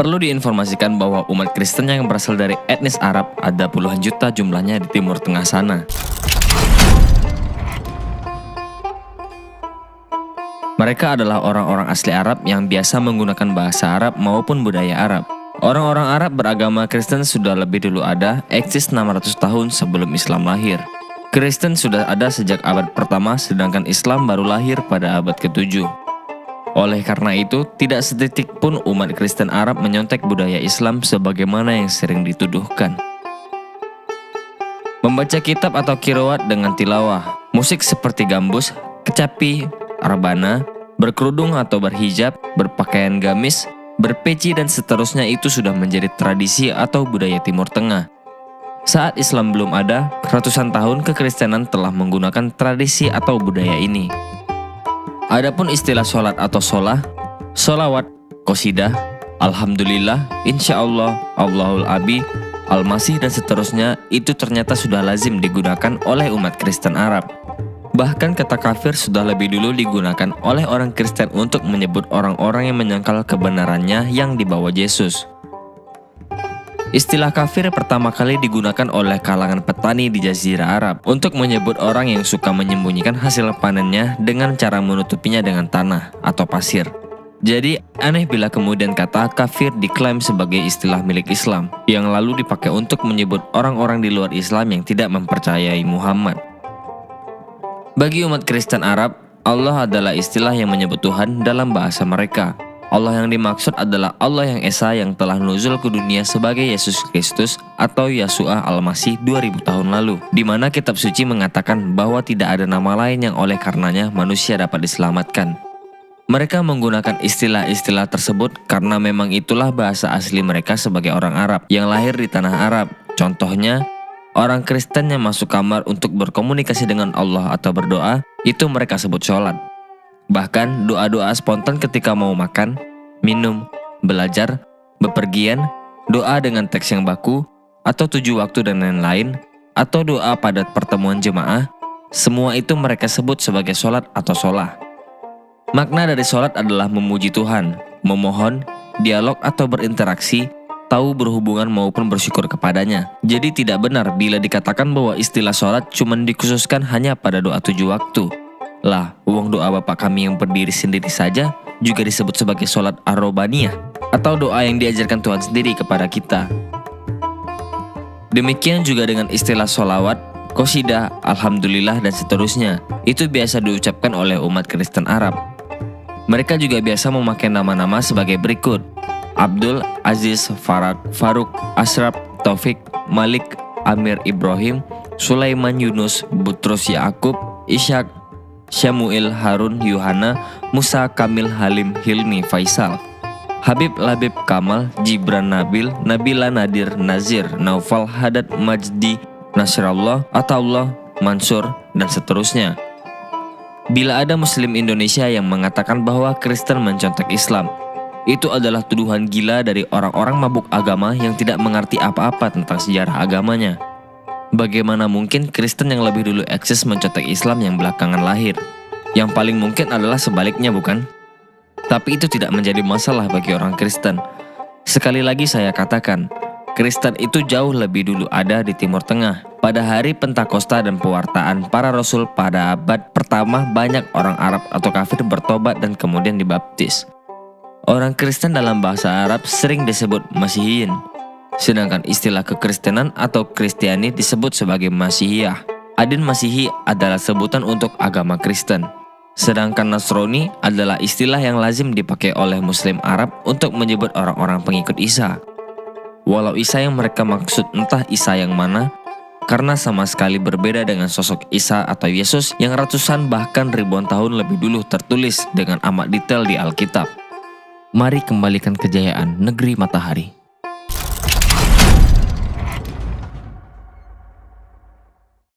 Perlu diinformasikan bahwa umat Kristen yang berasal dari etnis Arab ada puluhan juta jumlahnya di Timur Tengah sana. Mereka adalah orang-orang asli Arab yang biasa menggunakan bahasa Arab maupun budaya Arab. Orang-orang Arab beragama Kristen sudah lebih dulu ada, eksis 600 tahun sebelum Islam lahir. Kristen sudah ada sejak abad pertama, sedangkan Islam baru lahir pada abad ke-7. Oleh karena itu, tidak setitik pun umat Kristen Arab menyontek budaya Islam sebagaimana yang sering dituduhkan. Membaca kitab atau qiraat dengan tilawah, musik seperti gambus, kecapi, rebana, berkerudung atau berhijab, berpakaian gamis, berpeci dan seterusnya itu sudah menjadi tradisi atau budaya Timur Tengah. Saat Islam belum ada, ratusan tahun kekristenan telah menggunakan tradisi atau budaya ini. Adapun istilah sholat atau sholah, sholawat, qosidah, alhamdulillah, insyaallah, Allahul abi, al-masih dan seterusnya itu ternyata sudah lazim digunakan oleh umat Kristen Arab. Bahkan kata kafir sudah lebih dulu digunakan oleh orang Kristen untuk menyebut orang-orang yang menyangkal kebenarannya yang dibawa Yesus. Istilah kafir pertama kali digunakan oleh kalangan petani di Jazirah Arab untuk menyebut orang yang suka menyembunyikan hasil panennya dengan cara menutupinya dengan tanah atau pasir. Jadi aneh bila kemudian kata kafir diklaim sebagai istilah milik Islam yang lalu dipakai untuk menyebut orang-orang di luar Islam yang tidak mempercayai Muhammad. Bagi umat Kristen Arab, Allah adalah istilah yang menyebut Tuhan dalam bahasa mereka. Allah yang dimaksud adalah Allah yang Esa yang telah nuzul ke dunia sebagai Yesus Kristus atau Yeshua Al-Masih 2000 tahun lalu, di mana kitab suci mengatakan bahwa tidak ada nama lain yang oleh karenanya manusia dapat diselamatkan. Mereka menggunakan istilah-istilah tersebut karena memang itulah bahasa asli mereka sebagai orang Arab yang lahir di tanah Arab. Contohnya, orang Kristen yang masuk kamar untuk berkomunikasi dengan Allah atau berdoa, itu mereka sebut sholat. Bahkan doa-doa spontan ketika mau makan, minum, belajar, bepergian, doa dengan teks yang baku, atau 7 waktu dan lain-lain, atau doa pada pertemuan jemaah, semua itu mereka sebut sebagai sholat atau sholah. Makna dari sholat adalah memuji Tuhan, memohon, dialog atau berinteraksi, tahu berhubungan maupun bersyukur kepadanya. Jadi tidak benar bila dikatakan bahwa istilah sholat cuma dikhususkan hanya pada doa 7 waktu. Lah, uang doa Bapak kami yang berdiri sendiri saja juga disebut sebagai sholat ar-robaniyah atau doa yang diajarkan Tuhan sendiri kepada kita. Demikian juga dengan istilah sholawat, qosidah, alhamdulillah dan seterusnya. Itu biasa diucapkan oleh umat Kristen Arab. Mereka juga biasa memakai nama-nama sebagai berikut: Abdul, Aziz, Faruk, Ashraf, Taufik, Malik, Amir Ibrahim, Sulaiman Yunus, Butrus Yaakub, Ishak, Syamuil, Harun, Yuhana, Musa, Kamil, Halim, Hilmi, Faisal, Habib, Labib, Kamal, Jibran, Nabil, Nabila, Nadir, Nazir, Naufal, Hadad, Majdi, Nasrallah, Ataullah, Mansur, dan seterusnya. Bila ada Muslim Indonesia yang mengatakan bahwa Kristen mencontek Islam, itu adalah tuduhan gila dari orang-orang mabuk agama yang tidak mengerti apa-apa tentang sejarah agamanya. Bagaimana mungkin Kristen yang lebih dulu eksis mencontek Islam yang belakangan lahir? Yang paling mungkin adalah sebaliknya, bukan? Tapi itu tidak menjadi masalah bagi orang Kristen. Sekali lagi saya katakan, Kristen itu jauh lebih dulu ada di Timur Tengah. Pada hari Pentakosta dan pewartaan para Rasul pada abad pertama, banyak orang Arab atau kafir bertobat dan kemudian dibaptis. Orang Kristen dalam bahasa Arab sering disebut Masihiyin, sedangkan istilah kekristenan atau Kristiani disebut sebagai Masihiyah. Adin Masihi adalah sebutan untuk agama Kristen. Sedangkan Nasrani adalah istilah yang lazim dipakai oleh Muslim Arab untuk menyebut orang-orang pengikut Isa. Walau Isa yang mereka maksud entah Isa yang mana, karena sama sekali berbeda dengan sosok Isa atau Yesus yang ratusan bahkan ribuan tahun lebih dulu tertulis dengan amat detail di Alkitab. Mari kembalikan kejayaan negeri matahari.